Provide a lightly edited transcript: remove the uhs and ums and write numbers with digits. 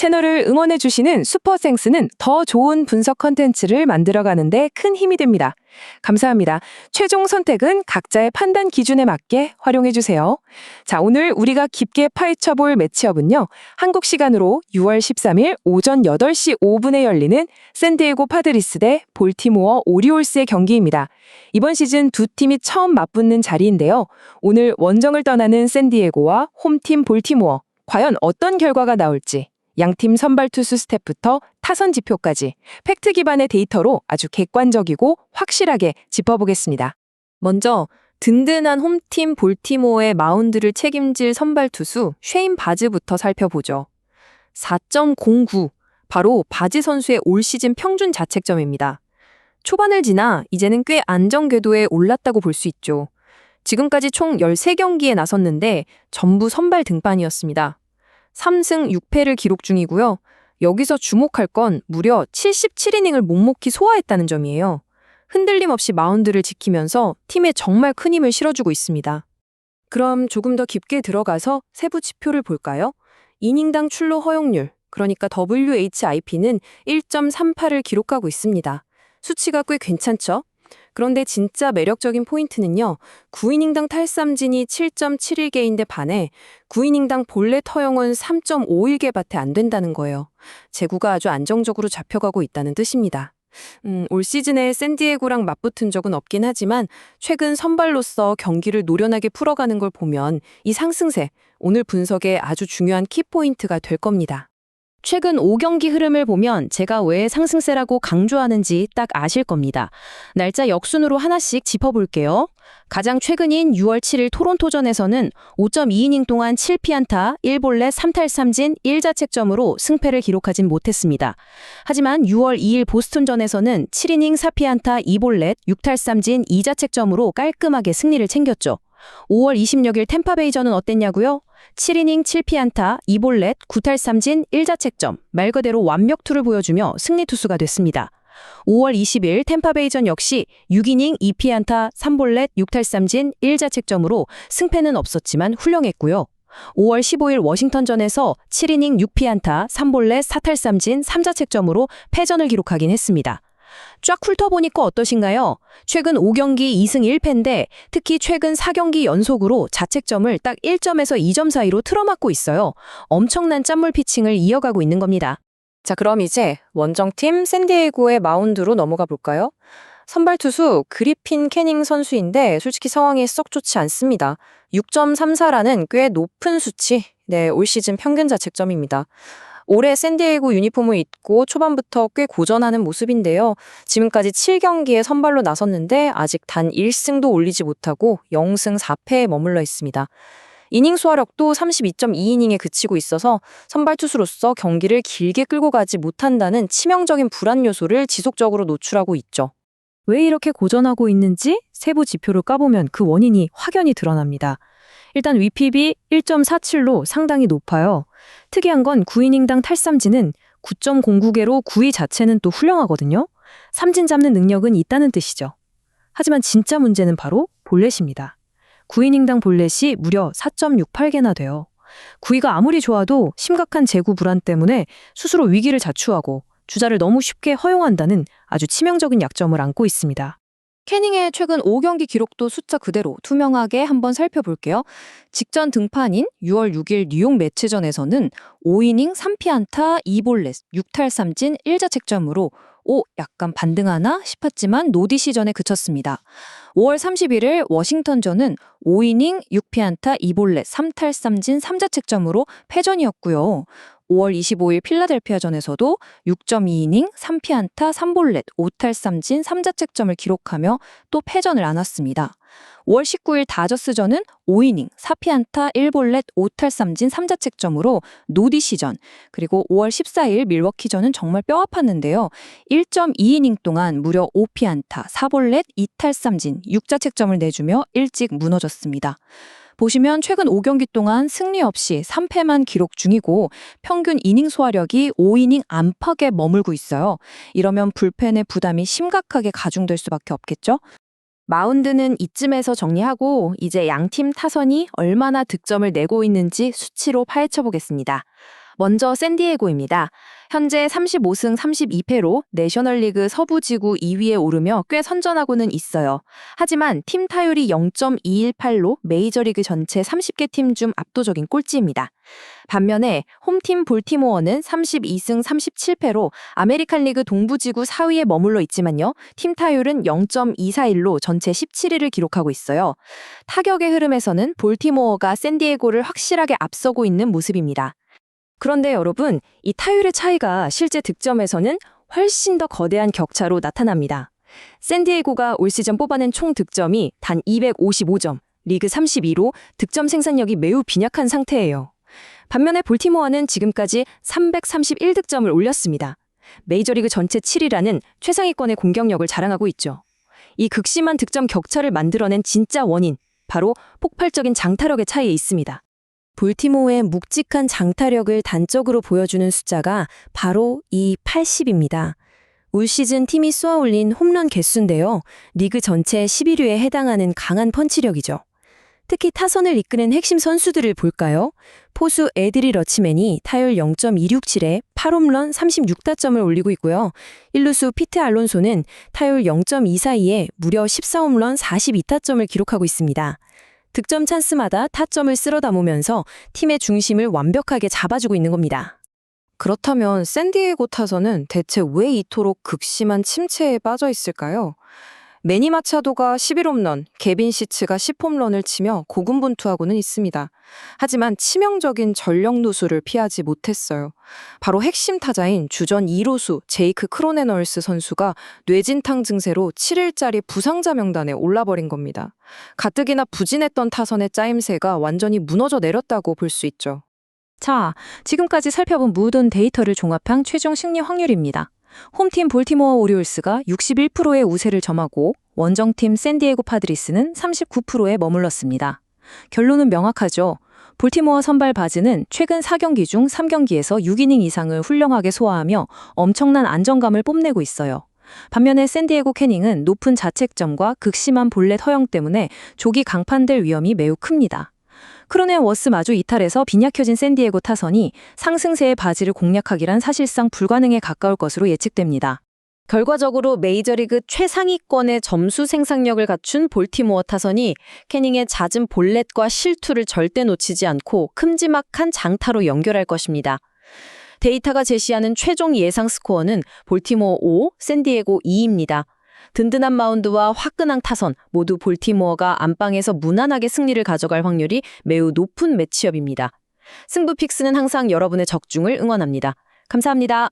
채널을 응원해주시는 슈퍼생스는 더 좋은 분석 컨텐츠를 만들어가는데 큰 힘이 됩니다. 감사합니다. 최종 선택은 각자의 판단 기준에 맞게 활용해주세요. 자, 오늘 우리가 깊게 파헤쳐볼 매치업은요. 한국 시간으로 6월 13일 오전 8시 5분에 열리는 샌디에고 파드리스 대 볼티모어 오리올스의 경기입니다. 이번 시즌 두 팀이 처음 맞붙는 자리인데요. 오늘 원정을 떠나는 샌디에고와 홈팀 볼티모어. 과연 어떤 결과가 나올지. 양팀 선발 투수 스텝부터 타선 지표까지 팩트 기반의 데이터로 아주 객관적이고 확실하게 짚어보겠습니다. 먼저 든든한 홈팀 볼티모어의 마운드를 책임질 선발 투수 쉐인 바즈부터 살펴보죠. 4.09, 바로 바즈 선수의 올 시즌 평균 자책점입니다. 초반을 지나 이제는 꽤 안정 궤도에 올랐다고 볼 수 있죠. 지금까지 총 13경기에 나섰는데 전부 선발 등판이었습니다. 3승 6패를 기록 중이고요. 여기서 주목할 건 무려 77이닝을 묵묵히 소화했다는 점이에요. 흔들림 없이 마운드를 지키면서 팀에 정말 큰 힘을 실어주고 있습니다. 그럼 조금 더 깊게 들어가서 세부 지표를 볼까요? 이닝당 출루 허용률, 그러니까 WHIP는 1.38을 기록하고 있습니다. 수치가 꽤 괜찮죠? 그런데 진짜 매력적인 포인트는요. 9이닝당 탈삼진이 7.71개인데 반해 9이닝당 볼넷 허용은 3.51개밖에 안 된다는 거예요. 제구가 아주 안정적으로 잡혀가고 있다는 뜻입니다. 올 시즌에 샌디에고랑 맞붙은 적은 없긴 하지만 최근 선발로서 경기를 노련하게 풀어가는 걸 보면 이 상승세, 오늘 분석에 아주 중요한 키포인트가 될 겁니다. 최근 5경기 흐름을 보면 제가 왜 상승세라고 강조하는지 딱 아실 겁니다. 날짜 역순으로 하나씩 짚어볼게요. 가장 최근인 6월 7일 토론토전에서는 5.2이닝 동안 7피안타, 1볼넷, 3탈삼진, 1자책점으로 승패를 기록하진 못했습니다. 하지만 6월 2일 보스턴전에서는 7이닝 4피안타, 2볼넷, 6탈삼진, 2자책점으로 깔끔하게 승리를 챙겼죠. 5월 26일 템파베이전은 어땠냐고요? 7이닝 7피안타, 2볼넷, 9탈삼진, 1자책점, 말 그대로 완벽투를 보여주며 승리 투수가 됐습니다. 5월 20일 템파베이전 역시 6이닝 2피안타, 3볼넷, 6탈삼진, 1자책점으로 승패는 없었지만 훌륭했고요. 5월 15일 워싱턴전에서 7이닝 6피안타, 3볼넷, 4탈삼진, 3자책점으로 패전을 기록하긴 했습니다. 쫙 훑어보니까 어떠신가요? 최근 5경기 2승 1패인데 특히 최근 4경기 연속으로 자책점을 딱 1점에서 2점 사이로 틀어막고 있어요. 엄청난 짠물 피칭을 이어가고 있는 겁니다. 자, 그럼 이제 원정팀 샌디에고의 마운드로 넘어가 볼까요? 선발 투수 그리핀 캐닝 선수인데 솔직히 상황이 썩 좋지 않습니다. 6.34라는 꽤 높은 수치, 올 시즌 평균 자책점입니다. 올해 샌디에고 유니폼을 입고 초반부터 꽤 고전하는 모습인데요. 지금까지 7경기에 선발로 나섰는데 아직 단 1승도 올리지 못하고 0승 4패에 머물러 있습니다. 이닝 소화력도 32.2이닝에 그치고 있어서 선발 투수로서 경기를 길게 끌고 가지 못한다는 치명적인 불안 요소를 지속적으로 노출하고 있죠. 왜 이렇게 고전하고 있는지 세부 지표를 까보면 그 원인이 확연히 드러납니다. 일단 위핍이 1.47로 상당히 높아요. 특이한 건 9이닝당 탈삼진은 9.09개로 9위 자체는 또 훌륭하거든요. 삼진 잡는 능력은 있다는 뜻이죠. 하지만 진짜 문제는 바로 볼넷입니다. 9이닝당 볼넷이 무려 4.68개나 돼요. 9위가 아무리 좋아도 심각한 제구 불안 때문에 스스로 위기를 자초하고 주자를 너무 쉽게 허용한다는 아주 치명적인 약점을 안고 있습니다. 캐닝의 최근 5경기 기록도 숫자 그대로 투명하게 한번 살펴볼게요. 직전 등판인 6월 6일 뉴욕 매치전에서는 5이닝 3피안타 2볼넷 6탈삼진 1자책점으로 약간 반등하나 싶었지만 노디시전에 그쳤습니다. 5월 31일 워싱턴전은 5이닝 6피안타 2볼넷 3탈삼진 3자책점으로 패전이었고요. 5월 25일 필라델피아전에서도 6.2이닝 3피안타 3볼넷 5탈삼진 3자책점을 기록하며 또 패전을 안았습니다. 5월 19일 다저스전은 5이닝 4피안타 1볼넷 5탈삼진 3자책점으로 노디시전, 그리고 5월 14일 밀워키전은 정말 뼈 아팠는데요. 1.2이닝 동안 무려 5피안타 4볼넷 2탈삼진 6자책점을 내주며 일찍 무너졌습니다. 보시면 최근 5경기 동안 승리 없이 3패만 기록 중이고 평균 이닝 소화력이 5이닝 안팎에 머물고 있어요. 이러면 불펜의 부담이 심각하게 가중될 수밖에 없겠죠? 마운드는 이쯤에서 정리하고 이제 양팀 타선이 얼마나 득점을 내고 있는지 수치로 파헤쳐 보겠습니다. 먼저 샌디에고입니다. 현재 35승 32패로 내셔널리그 서부지구 2위에 오르며 꽤 선전하고는 있어요. 하지만 팀 타율이 0.218로 메이저리그 전체 30개 팀 중 압도적인 꼴찌입니다. 반면에 홈팀 볼티모어는 32승 37패로 아메리칸 리그 동부지구 4위에 머물러 있지만요. 팀 타율은 0.241로 전체 17위를 기록하고 있어요. 타격의 흐름에서는 볼티모어가 샌디에고를 확실하게 앞서고 있는 모습입니다. 그런데 여러분, 이 타율의 차이가 실제 득점에서는 훨씬 더 거대한 격차로 나타납니다. 샌디에고가 올 시즌 뽑아낸 총 득점이 단 255점, 리그 32로 득점 생산력이 매우 빈약한 상태예요. 반면에 볼티모어는 지금까지 331득점을 올렸습니다. 메이저리그 전체 7위라는 최상위권의 공격력을 자랑하고 있죠. 이 극심한 득점 격차를 만들어낸 진짜 원인, 바로 폭발적인 장타력의 차이에 있습니다. 볼티모어의 묵직한 장타력을 단적으로 보여주는 숫자가 바로 이 80입니다. 올 시즌 팀이 쏘아올린 홈런 개수인데요. 리그 전체 11위에 해당하는 강한 펀치력이죠. 특히 타선을 이끄는 핵심 선수들을 볼까요? 포수 애드리 러치맨이 타율 0.267에 8홈런 36타점을 올리고 있고요. 일루수 피트 알론소는 타율 0.242에 무려 14홈런 42타점을 기록하고 있습니다. 득점 찬스마다 타점을 쓸어 담으면서 팀의 중심을 완벽하게 잡아주고 있는 겁니다. 그렇다면 샌디에고 타선은 대체 왜 이토록 극심한 침체에 빠져 있을까요? 매니 마차도가 11홈런, 개빈 시츠가 10홈런을 치며 고군분투하고는 있습니다. 하지만 치명적인 전력 누수를 피하지 못했어요. 바로 핵심 타자인 주전 2루수 제이크 크로네널스 선수가 뇌진탕 증세로 7일짜리 부상자 명단에 올라버린 겁니다. 가뜩이나 부진했던 타선의 짜임새가 완전히 무너져 내렸다고 볼 수 있죠. 자, 지금까지 살펴본 모든 데이터를 종합한 최종 승리 확률입니다. 홈팀 볼티모어 오리올스가 61%의 우세를 점하고 원정팀 샌디에고 파드리스는 39%에 머물렀습니다. 결론은 명확하죠. 볼티모어 선발 바즈는 최근 4경기 중 3경기에서 6이닝 이상을 훌륭하게 소화하며 엄청난 안정감을 뽐내고 있어요. 반면에 샌디에고 캐닝은 높은 자책점과 극심한 볼넷 허용 때문에 조기 강판될 위험이 매우 큽니다. 크로넨 워스 마주 이탈에서 빈약해진 샌디에고 타선이 상승세의 바지를 공략하기란 사실상 불가능에 가까울 것으로 예측됩니다. 결과적으로 메이저리그 최상위권의 점수 생산력을 갖춘 볼티모어 타선이 캐닝의 잦은 볼넷과 실투를 절대 놓치지 않고 큼지막한 장타로 연결할 것입니다. 데이터가 제시하는 최종 예상 스코어는 볼티모어 5, 샌디에고 2입니다. 든든한 마운드와 화끈한 타선, 모두 볼티모어가 안방에서 무난하게 승리를 가져갈 확률이 매우 높은 매치업입니다. 승부 픽스는 항상 여러분의 적중을 응원합니다. 감사합니다.